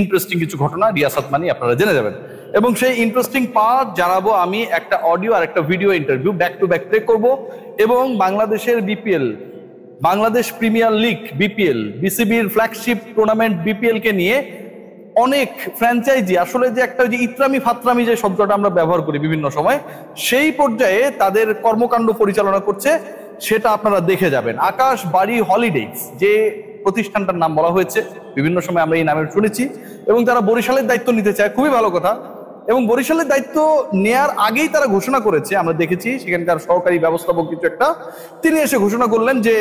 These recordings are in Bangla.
ইন্টারেস্টিং কিছু ঘটনা রিয়াসাত মানি আপনারা জেনে যাবেন এবং সেই ইন্টারেস্টিং পার্ট জানাবো আমি একটা অডিও আর একটা video interview back to back play করব এবং বাংলাদেশের BPL Bangladesh premier league BPL বিসিবির ফ্ল্যাগশিপ টুর্নামেন্ট বিপিএল কে নিয়ে অনেক ফ্র্যাঞ্চাইজি আসলে যে একটা যে ইত্রামি ফাত্রামি যে শব্দটা আমরা ব্যবহার করি বিভিন্ন সময় সেই পর্যায়ে তাদের কর্মকাণ্ড পরিচালনা করছে সেটা আপনারা দেখে যাবেন। আকাশ বাড়ি হলিডেজ যে প্রতিষ্ঠানটার নাম বলা হয়েছে বিভিন্ন সময় আমরা এই নামে শুনেছি এবং তারা বরিশালের দায়িত্ব নিতে চায়, খুবই ভালো কথা। এবং বরিশালের দায়িত্ব নেয়ার আগেই তারা ঘোষণা করেছে, আমরা দেখেছি সেখানকার সহকারী ব্যবস্থাপক কিছু একটা তিনি এসে ঘোষণা করলেন যে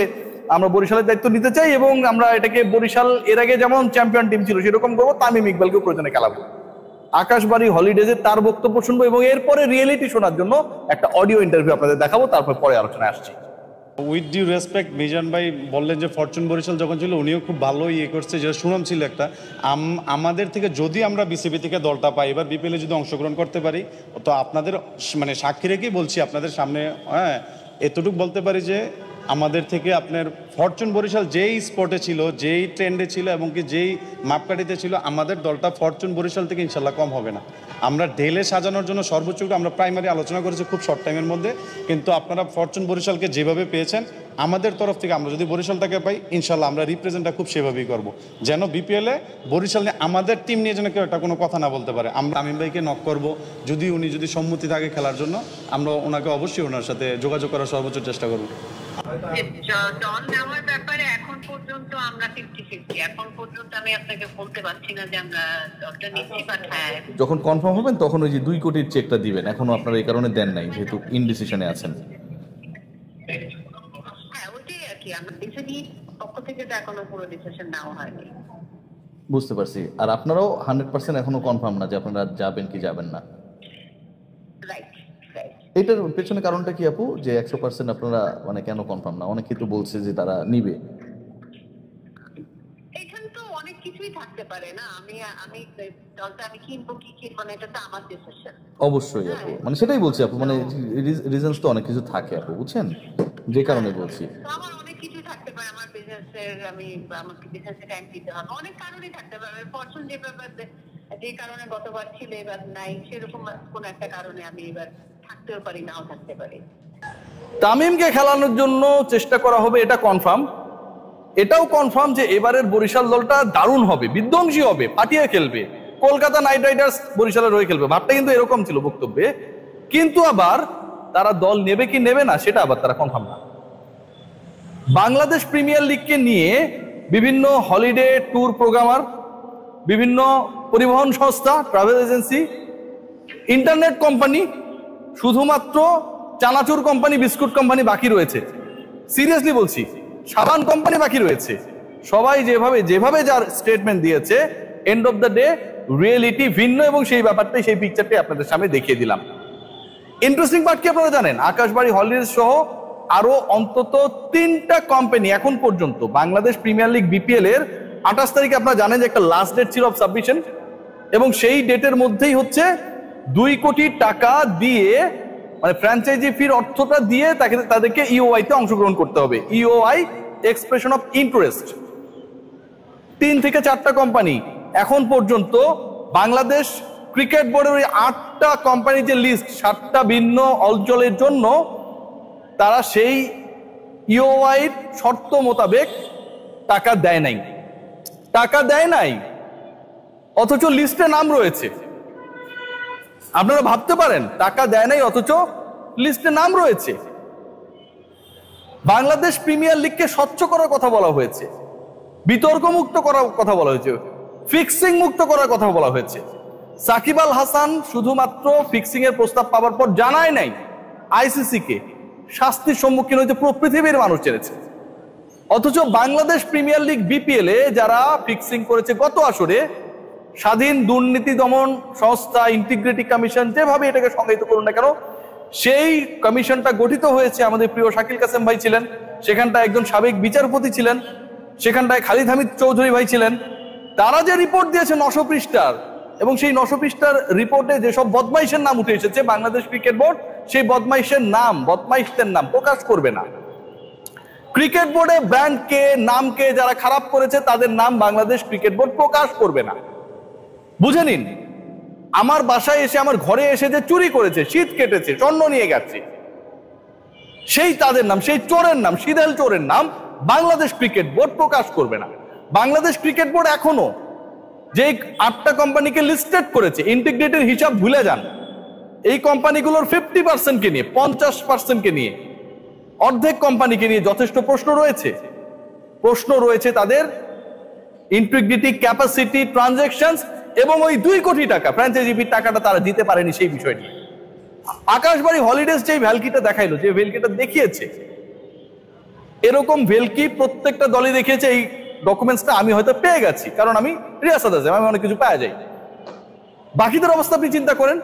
আমরা বরিশালের দায়িত্ব নিতে চাই এবং আমরা এটাকে বরিশাল এর আগে যেমন চ্যাম্পিয়ন টিম ছিল সেরকম করবো, তামিম ইকবালকে প্রয়োজনে খেলাবো। আকাশবাড়ি হলিডেজে তার বক্তব্য শুনবো এবং এরপরে রিয়েলিটি শোনার জন্য একটা অডিও ইন্টারভিউ আপনাদের দেখাবো, তারপর পরে আলোচনায় আসছি। উইথ ডিউ রেসপেক্ট মিজান ভাই বললেন যে ফরচুন বরিশাল যখন ছিল উনিও খুব ভালো করছে, যেটা সুনাম ছিল একটা। আমাদের থেকে যদি আমরা বিসিবি থেকে দলটা পাই এবার বিপিএলে যদি অংশগ্রহণ করতে পারি তো আপনাদের মানে সাক্ষী রেখেই বলছি আপনাদের সামনে, হ্যাঁ এতটুকু বলতে পারি যে আমাদের থেকে আপনার ফরচুন বরিশাল যেই স্পটে ছিল, যেই ট্রেন্ডে ছিল এবং কি যেই মাপকাঠিতে ছিল, আমাদের দলটা ফরচুন বরিশাল থেকে ইনশাল্লাহ কম হবে না। আমরা ঢেলে সাজানোর জন্য সর্বোচ্চটা আমরা প্রাইমারি আলোচনা করেছি খুব শর্ট টাইমের মধ্যে, কিন্তু আপনারা ফরচুন বরিশালকে যেভাবে পেয়েছেন আমাদের তরফ থেকে আমরা যদি বরিশালটাকে পাই ইনশাল্লাহ আমরা রিপ্রেজেন্টটা খুব সেভাবেই করবো, যেন বিপিএলে বরিশাল নিয়ে আমাদের টিম নিয়ে যেন কেউ একটা কোনো কথা না বলতে পারে। আমরা তামিম ভাইকে নক করবো, উনি যদি সম্মতি থাকে খেলার জন্য আমরা ওনাকে অবশ্যই ওনার সাথে যোগাযোগ করার সর্বোচ্চ চেষ্টা করবো। দল নেওয়ার ব্যাপারে এখন পর্যন্ত আমরা 50-50, এখন পর্যন্ত আমি আপনাকে বলতে পারছি না যে আমরা দলটা নিচ্ছি, বাট হ্যাঁ যখন কনফার্ম হবেন তখন ওই যে 2 কোটির চেকটা দিবেন, এখনো আপনারা এই কারণে দেন নাই যেহেতু ইনডিসিশনে আছেন। হ্যাঁ ওইটাই আর কি, আমরা বিসিবি পক্ষ থেকে তো এখনো পুরো ডিসিশন নেওয়া হয়নি। বুঝতে পারছি। আর আপনারাও 100% এখনো কনফার্ম না যে আপনারা যাবেন কি যাবেন না। রাইট। এটার পেছনে কারণটা কি আপু, যে 100% আপনারা মানে কেন কনফার্ম না? অনেকেই তো বলছে যে তারা নিবে। এখানে তো অনেক কিছুই থাকতে পারে না, আমি দলটা আমি কিনবো কি কিনবো না এটা তো আমার ডিসিশন। অবশ্যই আপু, মানে সেটাই বলছি আপু, মানে রিজনস তো অনেক কিছু থাকে আপু, বুঝছেন, যে কারণে বলছি। আমার অনেক কিছু থাকতে পারে, আমার বিজনেসের আমাকে বিজনেসে টাইম দিতে হবে, অনেক কারণেই থাকতে পারে। ফরচুন যে কারণে গতবার ছিল এবার নাই, সেরকম কোন একটা কারণে আমি এবার থাকতেও পারি, নাও থাকতে পারি। তামিমকে খেলানোর জন্য চেষ্টা করা হবে, এটা কনফার্ম। এটাও কনফার্ম যে এবারের বরিশাল দলটা দারুণ হবে, বিধ্বংসী হবে, ফাটিয়ে খেলবে, কলকাতা নাইট রাইডার্স বরিশালের হয়ে খেলবে, ভাবটা কিন্তু এরকম ছিল বক্তব্যে। কিন্তু আবার তারা দল নেবে কি নেবে না সেটা আবার তারা কনফার্ম না। বাংলাদেশ প্রিমিয়ার লিগকে নিয়ে বিভিন্ন হলিডে ট্যুর প্রোগ্রামার, বিভিন্ন পরিবহন সংস্থা, ট্রাভেল এজেন্সি, ইন্টারনেট কোম্পানি, শুধুমাত্র চানাচুর কোম্পানি, বিস্কুট কোম্পানি বাকি রয়েছে। সিরিয়াসলি বলছি, সাবান কোম্পানি বাকি রয়েছে। সবাই যেভাবে যার স্টেটমেন্ট দিয়েছে, end of the day reality ভিন্ন এবং সেই ব্যাপারটাই, সেই পিকচারটাই আপনাদের সামনে দেখিয়ে দিলাম। ইন্টারেস্টিং পার্ট কি আপনারা জানেন? আকাশবাড়ি হলিডেজ সহ আরো অন্তত 3টা কোম্পানি এখন পর্যন্ত বাংলাদেশ প্রিমিয়ার লিগ বিপিএল এর 28 তারিখে আপনারা জানেন যে একটা লাস্ট ডেট ছিল অফ সাবমিশন এবং সেই ডেটের মধ্যেই হচ্ছে 2 কোটি টাকা দিয়ে, মানে ফ্র্যাঞ্চাইজি ফির অর্থটা দিয়ে তাদেরকে ইওআই তে অংশগ্রহণ করতে হবে। EOI expression of interest. 3 থেকে 4টা কোম্পানি এখন পর্যন্ত বাংলাদেশ ক্রিকেট বোর্ডের ওই 8টা কোম্পানির যে লিস্ট 7টা ভিন্ন অঞ্চলের জন্য তারা সেই ইওআই শর্ত মোতাবেক টাকা দেয় নাই, অথচ লিস্টে নাম রয়েছে। আপনারা ভাবতে পারেন, টাকা দেয় নাই অথচ লিস্টে নাম রয়েছে। বাংলাদেশ প্রিমিয়ার লিগকে স্বচ্ছ করার কথা বলা হয়েছে, বিতর্ক মুক্ত করার কথা বলা হয়েছে, ফিক্সিং মুক্ত করার কথা বলা হয়েছে। সাকিব আল হাসান শুধুমাত্র ফিক্সিং এর প্রস্তাব পাওয়ার পর জানায় নাই আইসিসি কে, শাস্তির সম্মুখীন হয়েছে পুরো পৃথিবীর মানুষ জেনেছে। অথচ বাংলাদেশ প্রিমিয়ার লিগ বিপিএল এ যারা ফিক্সিং করেছে গত আসরে, স্বাধীন দুর্নীতি দমন সংস্থা, ইন্টিগ্রিটি কমিশন, যেভাবে এটাকে সংজ্ঞায়িত করুন না কেন, সেই কমিশনটা গঠিত হয়েছে। আমাদের প্রিয় শাকিল কাসেম ভাই ছিলেন সেখানটায়, একজন সাবেক বিচারপতি ছিলেন সেখানটায়, খালিদ হামিদ চৌধুরী ভাই ছিলেন। তারা যে রিপোর্ট দিয়েছে 900 পৃষ্ঠার, এবং সেই 900 পৃষ্ঠার রিপোর্টে যেসব বদমাইশের নাম উঠে এসেছে, বাংলাদেশ ক্রিকেট বোর্ড সেই বদমাইশদের নাম প্রকাশ করবে না। ক্রিকেট বোর্ডে ব্র্যান্ডকে, নামকে যারা খারাপ করেছে তাদের নাম বাংলাদেশ ক্রিকেট বোর্ড প্রকাশ করবে না। বুঝে নিন, আমার বাসায় এসে আমার ঘরে এসে যে চুরি করেছে, শীত কেটেছে, স্বর্ণ নিয়ে গেছে, সেই তাদের নাম, সেই চোরের নাম, সিদেল চোরের নাম বাংলাদেশ ক্রিকেট বোর্ড প্রকাশ করবে না। বাংলাদেশ ক্রিকেট বোর্ড এখনো যে 8টা কোম্পানিকে লিস্টেড করেছে, ইন্টিগ্রেটেড হিসাব ভুলে যান। এই কোম্পানিগুলোর 50%কে নিয়ে, 50%কে নিয়ে, অর্ধেক কোম্পানিকে নিয়ে যথেষ্ট প্রশ্ন রয়েছে। প্রশ্ন রয়েছে তাদের ইন্টিগ্রিটি, ক্যাপাসিটি, ট্রানজাকশনস এবং ওই 2 কোটি টাকা ফ্র্যাঞ্চাইজি ফির টাকাটা তারা দিতে পারেনি সেই বিষয় নিয়ে। আকাশবাড়ি হলিডেজ যে ভ্যালকিটা দেখাইলো, যে ভেলকিটা দেখিয়েছে, এরকম ভেলকি প্রত্যেকটা দলই দেখিয়েছে। এই ডকুমেন্টসটা আমি হয়তো পেয়ে গেছি, কারণ আমি রিয়াসাত আছি, আমি অনেক কিছু পাওয়া যাই। বাকিদের অবস্থা আপনি চিন্তা করেন।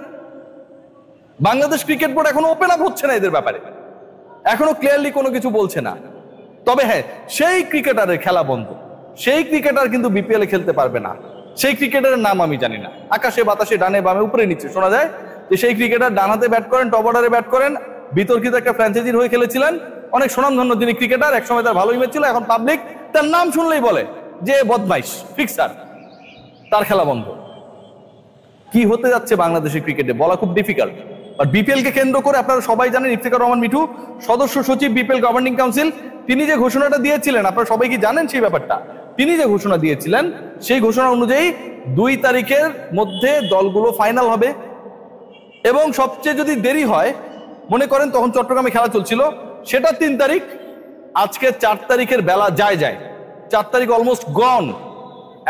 বাংলাদেশ ক্রিকেট বোর্ড এখনো ওপেন আপ হচ্ছে না এদের ব্যাপারে, এখনো ক্লিয়ারলি কোনো কিছু বলছে না। তবে হ্যাঁ, সেই ক্রিকেটারের খেলা বন্ধ, সেই ক্রিকেটার কিন্তু বিপিএল এ খেলতে পারবে না। সেই ক্রিকেটারের নাম আমি জানি না, আকাশে বাতাসে ডানে বামে উপরে নিচে শোনা যায় যে সেই ক্রিকেটার ডান হাতে ব্যাট করেন, টপ অর্ডারে ব্যাট করেন, বিতর্কিত একটা ফ্র্যাঞ্চাইজির হয়ে খেলেছিলেন, অনেক সুনামধন্য তিনি ক্রিকেটার, একসময় তার ভালো ইমেজ ছিল। এখন পাবলিক তার নাম শুনলেই বলে যে বদমাইশ, ফিক্সার, তার খেলা বন্ধ। কি হতে যাচ্ছে বাংলাদেশের ক্রিকেটে বলা খুব ডিফিকাল্ট। আর বিপিএল কে কেন্দ্র করে আপনারা সবাই জানেন, ইফতিকার রহমান মিঠু সদস্য সচিব বিপিএল গভর্নিং কাউন্সিল, তিনি যে ঘোষণাটা দিয়েছিলেন, আপনারা সবাই কি জানেন সেই ব্যাপারটা? তিনি যে ঘোষণা দিয়েছিলেন সেই ঘোষণা অনুযায়ী 2 তারিখের মধ্যে দলগুলো ফাইনাল হবে, এবং সবচেয়ে যদি দেরি হয়, মনে করেন তখন চট্টগ্রামে খেলা চলছিল, সেটা 3 তারিখ, আজকে 4 তারিখের বেলা যায় 4 তারিখ অলমোস্ট গন।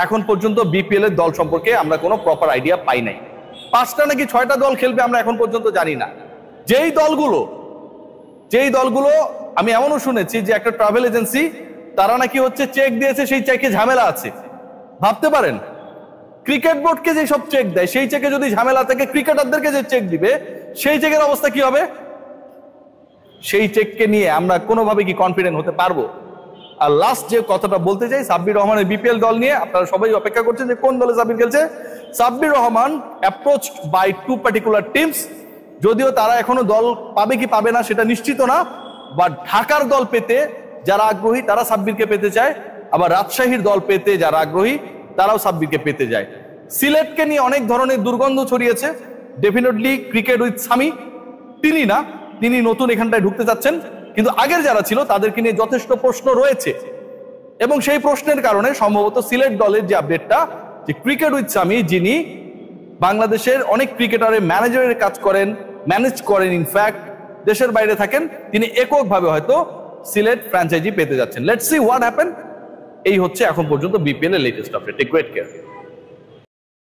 এখন পর্যন্ত বিপিএল এর দল সম্পর্কে আমরা কোনো প্রপার আইডিয়া পাই নাই। 5টা নাকি 6টা দল খেলবে আমরা এখন পর্যন্ত জানি না। যেই দলগুলো আমি এমনও শুনেছি যে একটা ট্রাভেল এজেন্সি তারা নাকি হচ্ছে চেক দিয়েছে, সেই চেকে ঝামেলা আছে। ভাবতে পারেন, ক্রিকেট বোর্ডকে যে সব চেক দেয়, সেই চেকে যদি ঝামেলা থাকে, ক্রিকেটারদেরকে যে চেক দিবে সেই চেকের অবস্থা কি হবে? সেই চেককে নিয়ে আমরা কোনোভাবে কি কনফিডেন্ট হতে পারবো? আর লাস্ট যে কথাটা বলতে চাই, সাব্বির রহমানের বিপিএল দল নিয়ে আপনারা সবাই অপেক্ষা করছেন যে কোন দলে সাব্বির খেলছে। Sabbir Rahman approached by 2 particular teams, যদিও তারা এখনো দল পাবে কি পাবে না সেটা নিশ্চিত না, বাট ঢাকার দল পেতে যারা আগ্রহী তারা সাব্বিরকে পেতে চায়, আবার রাজশাহীর দল পেতে যারা আগ্রহী তারাও সাব্বিরকে পেতে যায়। সিলেটকে নিয়ে অনেক ধরনের দুর্গন্ধ ছড়িয়েছে। ডেফিনেটলি ক্রিকেট উইথ সামি তিনি নতুন এখানটায় ঢুকতে চাচ্ছেন, কিন্তু আগের যারা ছিল তাদেরকে নিয়ে যথেষ্ট প্রশ্ন রয়েছে, এবং সেই প্রশ্নের কারণে সম্ভবত সিলেট দলের যে আপডেটটা, যে ক্রিকেট উইথ সামি যিনি বাংলাদেশের অনেক ক্রিকেটারের ম্যানেজারের কাজ করেন, ম্যানেজ করেন, ইনফ্যাক্ট দেশের বাইরে থাকেন, তিনি এককভাবে হয়তো সিলেট ফ্র্যাঞ্চাইজি পেতে যাচ্ছেন। Let's see what happen. এই হচ্ছে এখন পর্যন্ত বিপিএল এর latest update. Take great care.